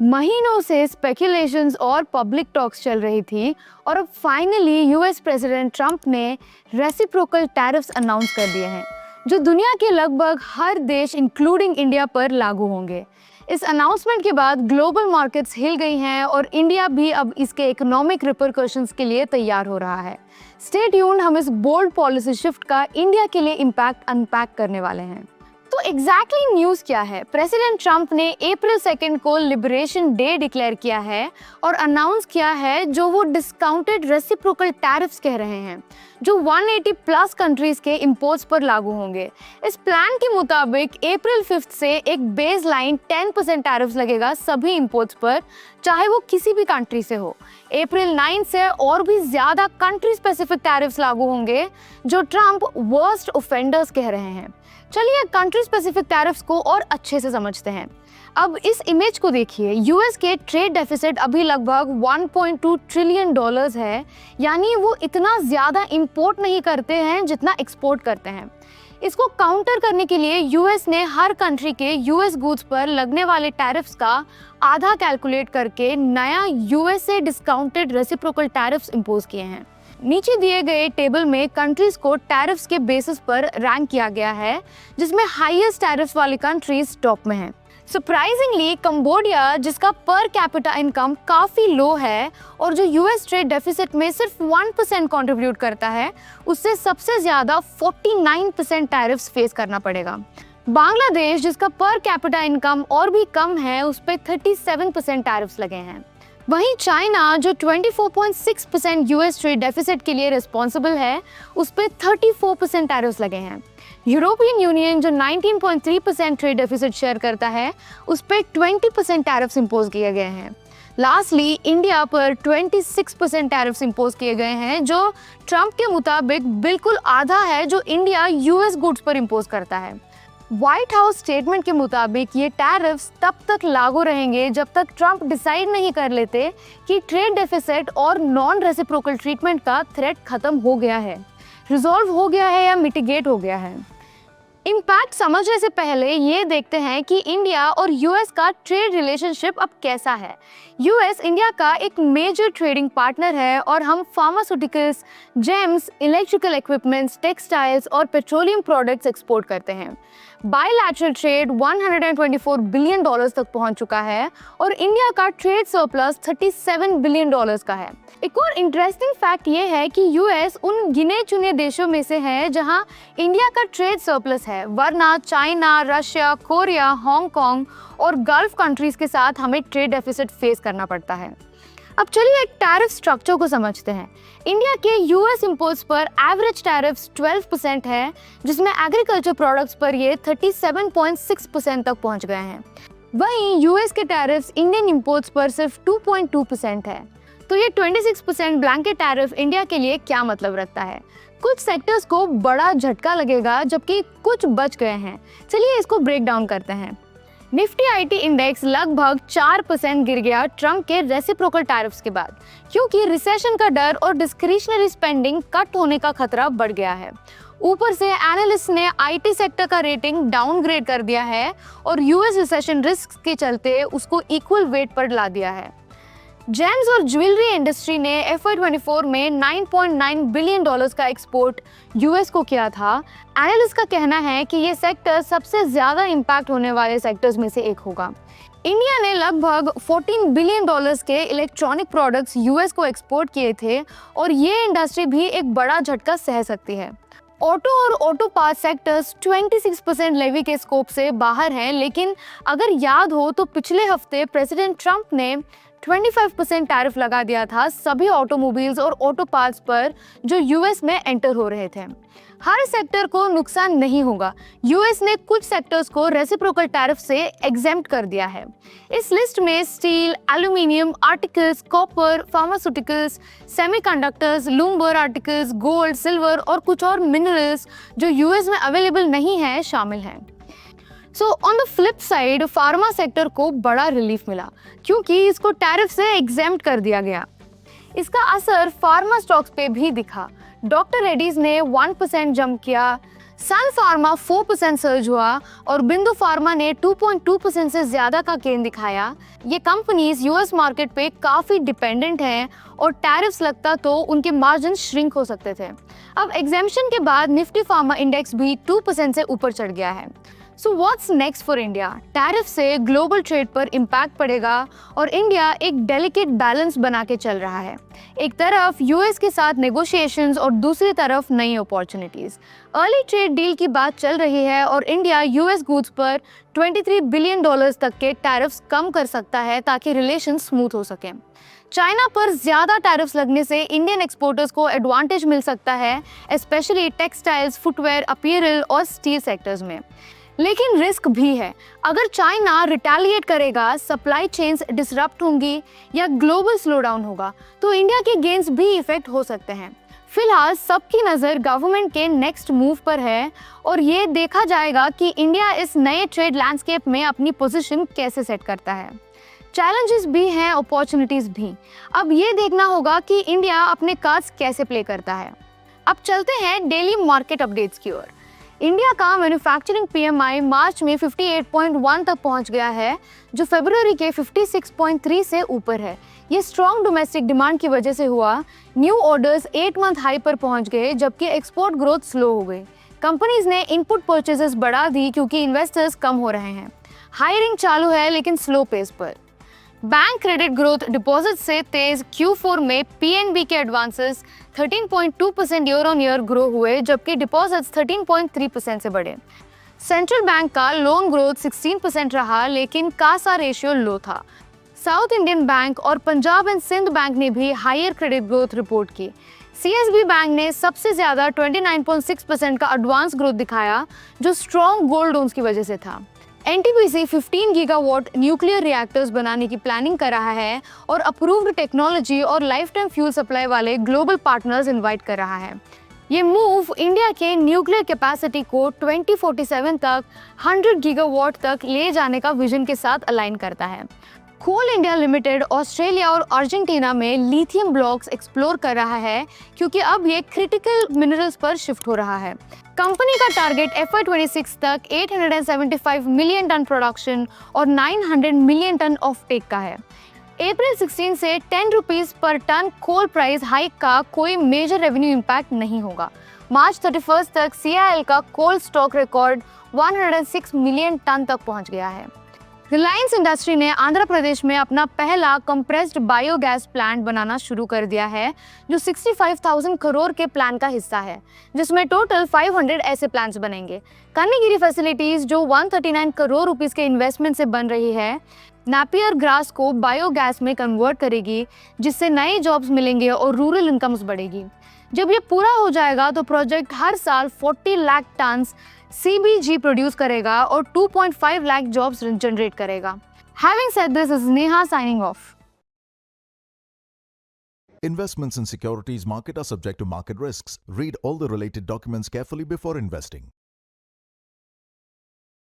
महीनों से स्पेकुलेशंस और पब्लिक टॉक्स चल रही थी और अब फाइनली यूएस प्रेसिडेंट ट्रंप ने रेसिप्रोकल टैरिफ्स अनाउंस कर दिए हैं जो दुनिया के लगभग हर देश इंक्लूडिंग इंडिया पर लागू होंगे। इस अनाउंसमेंट के बाद ग्लोबल मार्केट्स हिल गई हैं और इंडिया भी अब इसके इकोनॉमिक रिपरकशंस के लिए तैयार हो रहा है। स्टे ट्यून्ड, हम इस बोल्ड पॉलिसी शिफ्ट का इंडिया के लिए इम्पैक्ट अनपैक करने वाले हैं। तो एग्जैक्टली न्यूज़ क्या है? प्रेसिडेंट ट्रंप ने अप्रैल 2 को लिबरेशन डे डिक्लेयर किया है और अनाउंस किया है जो वो डिस्काउंटेड रेसिप्रोकल टैरिफ्स कह रहे हैं जो 180 प्लस कंट्रीज के इंपोर्ट्स पर लागू होंगे। इस प्लान के मुताबिक अप्रैल 5 से एक बेस लाइन 10% टैरिफ्स लगेगा सभी इंपोर्ट्स पर, चाहे वो किसी भी कंट्री से हो। अप्रैल 9 से और भी ज़्यादा कंट्री स्पेसिफिक टैरिफ्स लागू होंगे जो ट्रंप वर्स्ट ऑफेंडर्स कह रहे हैं। चलिए कंट्री स्पेसिफिक टैरिफ्स को और अच्छे से समझते हैं। अब इस इमेज को देखिए, यूएस के ट्रेड डेफिसिट अभी लगभग 1.2 ट्रिलियन डॉलर्स है, यानी वो इतना ज़्यादा इंपोर्ट नहीं करते हैं जितना एक्सपोर्ट करते हैं। इसको काउंटर करने के लिए यूएस ने हर कंट्री के यूएस गुड्स पर लगने वाले टैरिफ्स का आधा कैलकुलेट करके नया USA discounted reciprocal tariffs impose किए हैं। नीचे दिए गए टेबल में कंट्रीज को टैरिफ्स के बेसिस पर रैंक किया गया है, जिसमें हाईएस्ट टैरिफ्स वाली कंट्रीज टॉप में हैं। सरप्राइजिंगली कंबोडिया, जिसका पर कैपिटा इनकम काफ़ी लो है और जो यूएस ट्रेड डेफिसिट में सिर्फ 1% कंट्रीब्यूट करता है, उससे सबसे ज़्यादा 49% टैरिफ्स फेस करना पड़ेगा। बांग्लादेश, जिसका पर कैपिटा इनकम और भी कम है, उस पर 37% टैरिफ्स लगे हैं। वहीं चाइना, जो 24.6% यूएस ट्रेड डेफिसिट के लिए रिस्पॉन्सिबल है, उस पर 34% टैरिफ्स लगे हैं। यूरोपियन यूनियन, जो 19.3% ट्रेड डेफिसिट शेयर करता है, उस पर 20% टैरिफ्स इंपोज किए गए हैं। लास्टली इंडिया पर 26% टैरिफ्स इंपोज किए गए हैं, जो ट्रंप के मुताबिक बिल्कुल आधा है जो इंडिया यूएस गुड्स पर इंपोज करता है। व्हाइट हाउस स्टेटमेंट के मुताबिक ये टैरिफ्स तब तक लागू रहेंगे जब तक ट्रंप डिसाइड नहीं कर लेते कि ट्रेड डेफिसिट और नॉन रेसिप्रोकल ट्रीटमेंट का थ्रेट खत्म हो गया है, रिजॉल्व हो गया है या मिटिगेट हो गया है। इम्पैक्ट समझने से पहले ये देखते हैं कि इंडिया और यूएस का ट्रेड रिलेशनशिप अब कैसा है। यूएस इंडिया का एक मेजर ट्रेडिंग पार्टनर है और हम pharmaceuticals, James, electrical equipments, textiles और पेट्रोलियम प्रोडक्ट्स एक्सपोर्ट करते हैं। बायलैटरल ट्रेड 124 बिलियन डॉलर्स तक पहुंच चुका है और इंडिया का ट्रेड सरप्लस 37 बिलियन डॉलर्स का है। एक और इंटरेस्टिंग फैक्ट ये है कि यूएस उन गिने चुने देशों में से है जहां इंडिया का ट्रेड सरप्लस है, वरना चाइना, रशिया, कोरिया, हांगकांग और गल्फ कंट्रीज के साथ हमें ट्रेड डेफिसिट फेस करना पड़ता है। अब चलिए एक टैरिफ स्ट्रक्चर को समझते हैं। इंडिया के यूएस इंपोर्ट्स पर एवरेज टैरिफ्स 12% है, जिसमें एग्रीकल्चर प्रोडक्ट्स पर ये 37.6% तक पहुंच गए हैं। वहीं यूएस के टैरिफ्स इंडियन इंपोर्ट्स पर सिर्फ 2.2% है। तो ये 26% ब्लैंकेट टैरिफ इंडिया के लिए क्या मतलब रखता है? कुछ सेक्टर्स को बड़ा झटका लगेगा जबकि कुछ बच गए हैं। चलिए इसको ब्रेक डाउन करते हैं। निफ्टी आईटी इंडेक्स लगभग 4% गिर गया ट्रंप के रेसिप्रोकल टैरिफ्स के बाद, क्योंकि रिसेशन का डर और डिस्क्रिशनरी स्पेंडिंग कट होने का खतरा बढ़ गया है। ऊपर से एनालिस्ट ने आईटी सेक्टर का रेटिंग डाउनग्रेड कर दिया है और यूएस रिसेशन रिस्क के चलते उसको इक्वल वेट पर ला दिया है। जेम्स और ज्वेलरी इंडस्ट्री ने FY24 में 9.9 बिलियन डॉलर्स का एक्सपोर्ट यूएस को किया था। एनालिस्ट का कहना है कि ये सेक्टर सबसे ज़्यादा इम्पैक्ट होने वाले सेक्टर्स में से एक होगा। इंडिया ने लगभग 14 बिलियन डॉलर्स के इलेक्ट्रॉनिक प्रोडक्ट्स यूएस को एक्सपोर्ट किए थे और ये इंडस्ट्री भी एक बड़ा झटका सह सकती है। ऑटो और ऑटो पार्ट्स सेक्टर्स 26% लेवी के स्कोप से बाहर हैं, लेकिन अगर याद हो तो पिछले हफ्ते प्रेसिडेंट ट्रंप ने 25% टैरिफ लगा दिया था सभी ऑटोमोबाइल्स और ऑटो पार्ट्स पर जो यूएस में एंटर हो रहे थे। हर सेक्टर को नुकसान नहीं होगा। यूएस ने कुछ सेक्टर्स को रेसिप्रोकल टैरिफ से एग्जेम्प्ट कर दिया है। इस लिस्ट में steel, aluminium articles, copper, pharmaceuticals, semiconductors, lumber articles, gold, silver और कुछ और मिनरल्स जो यूएस में अवेलेबल नहीं है शामिल हैं। So on the flip side pharma sector को बड़ा रिलीफ मिला क्योंकि इसको टैरिफ से एग्जेम्प्ट कर दिया गया। इसका असर फार्मा स्टॉक्स पे भी दिखा। डॉक्टर रेड्डीज ने 1% जंप किया, सन फार्मा 4% सर्ज हुआ और बिंदु फार्मा ने 2.2% से ज्यादा का गेन दिखाया। ये कंपनीज यूएस मार्केट पे काफी डिपेंडेंट हैं और टैरिफ्स लगता तो उनके मार्जिन श्रिंक हो सकते थे। अब एग्जेम्पशन के बाद निफ्टी फार्मा इंडेक्स भी 2% से ऊपर चढ़ गया है। So what's next for India? Tariff से ग्लोबल ट्रेड पर इम्पैक्ट पड़ेगा और इंडिया एक डेलिकेट बैलेंस बना के चल रहा है। एक तरफ यूएस के साथ नेगोशिएशंस और दूसरी तरफ नई अपॉर्चुनिटीज। अर्ली ट्रेड डील की बात चल रही है और इंडिया यूएस गुड्स पर $23 बिलियन तक के टैरिफ्स कम कर सकता है ताकि रिलेशन स्मूथ हो सके। चाइना पर ज्यादा टैरिफ्स लगने से इंडियन एक्सपोर्टर्स को एडवांटेज मिल सकता है, स्पेशली टेक्सटाइल्स, फुटवेयर, अपीयरल और स्टील सेक्टर्स में। लेकिन रिस्क भी है। अगर चाइना रिटेलिएट करेगा, सप्लाई चेन्स डिसरप्ट होंगी या ग्लोबल स्लोडाउन होगा तो इंडिया के गेन्स भी इफेक्ट हो सकते हैं। फिलहाल सबकी नज़र गवर्नमेंट के नेक्स्ट मूव पर है और ये देखा जाएगा कि इंडिया इस नए ट्रेड लैंडस्केप में अपनी पोजीशन कैसे सेट करता है। चैलेंजेस भी हैं, अपॉर्चुनिटीज भी। अब ये देखना होगा कि इंडिया अपने कार्ड्स कैसे प्ले करता है। अब चलते हैं डेली मार्केट अपडेट्स की ओर। इंडिया का मैन्युफैक्चरिंग पीएमआई मार्च में 58.1 तक पहुंच गया है, जो फरवरी के 56.3 से ऊपर है। ये स्ट्रॉन्ग डोमेस्टिक डिमांड की वजह से हुआ। न्यू ऑर्डर्स 8 मंथ हाई पर पहुंच गए, जबकि एक्सपोर्ट ग्रोथ स्लो हो गई। कंपनीज ने इनपुट परचेजेस बढ़ा दी क्योंकि इन्वेस्टर्स कम हो रहे हैं। हायरिंग चालू है लेकिन स्लो पेस पर। बैंक क्रेडिट ग्रोथ डिपॉजिट से तेज। Q4 में पीएनबी के advances 13.2% year on year grow हुए, जबकि डिपॉजिट्स 13.3% से बढ़े। सेंट्रल बैंक का लोन ग्रोथ 16% रहा, लेकिन कासा रेशियो लो था। साउथ इंडियन बैंक और पंजाब एंड सिंध बैंक ने भी हायर क्रेडिट ग्रोथ रिपोर्ट की। सीएसबी बैंक ने सबसे ज्यादा 29.6% का एडवांस ग्रोथ दिखाया, जो स्ट्रॉन्ग गोल्ड लोन्स की वजह से था। एनटीपीसी 15 गीगावाट न्यूक्लियर रिएक्टर्स बनाने की प्लानिंग कर रहा है और अप्रूव्ड टेक्नोलॉजी और लाइफ टाइम फ्यूल सप्लाई वाले ग्लोबल पार्टनर्स इनवाइट कर रहा है। ये मूव इंडिया के न्यूक्लियर कैपेसिटी को 2047 तक 100 गीगावाट तक ले जाने का विजन के साथ अलाइन करता है। कोल इंडिया लिमिटेड ऑस्ट्रेलिया और अर्जेंटीना में लिथियम ब्लॉक्स एक्सप्लोर कर रहा है क्योंकि अब ये क्रिटिकल मिनरल्स पर शिफ्ट हो रहा है। कंपनी का टारगेट FY26 तक 875 मिलियन टन प्रोडक्शन और 900 मिलियन टन ऑफ टेक का है। अप्रैल 16 से 10 rupees per ton coal price hike का कोई मेजर रेवेन्यू इम्पैक्ट नहीं होगा। मार्च 31 तक CIL का कोल स्टॉक रिकॉर्ड 106 मिलियन टन तक पहुंच गया है। रिलायंस इंडस्ट्री ने आंध्र प्रदेश में अपना पहला कंप्रेस्ड बायोगैस प्लांट बनाना शुरू कर दिया है, जो 65,000 करोड़ के प्लान का हिस्सा है, जिसमें टोटल 500 ऐसे प्लांट्स बनेंगे। कन्नीगिरी फैसिलिटीज, जो 139 करोड़ रुपीस के इन्वेस्टमेंट से बन रही है, नापियर ग्रास को बायोगैस में कन्वर्ट करेगी, जिससे नए जॉब्स मिलेंगे और रूरल इनकम्स बढ़ेगी। जब ये पूरा हो जाएगा तो प्रोजेक्ट हर साल 40 लाख टन CBG प्रोड्यूस करेगा और 2.5 लाख जॉब्स जनरेट करेगा। Having said this, is Neha signing off. Investments in securities market are subject to market risks. Read all the related documents carefully before investing.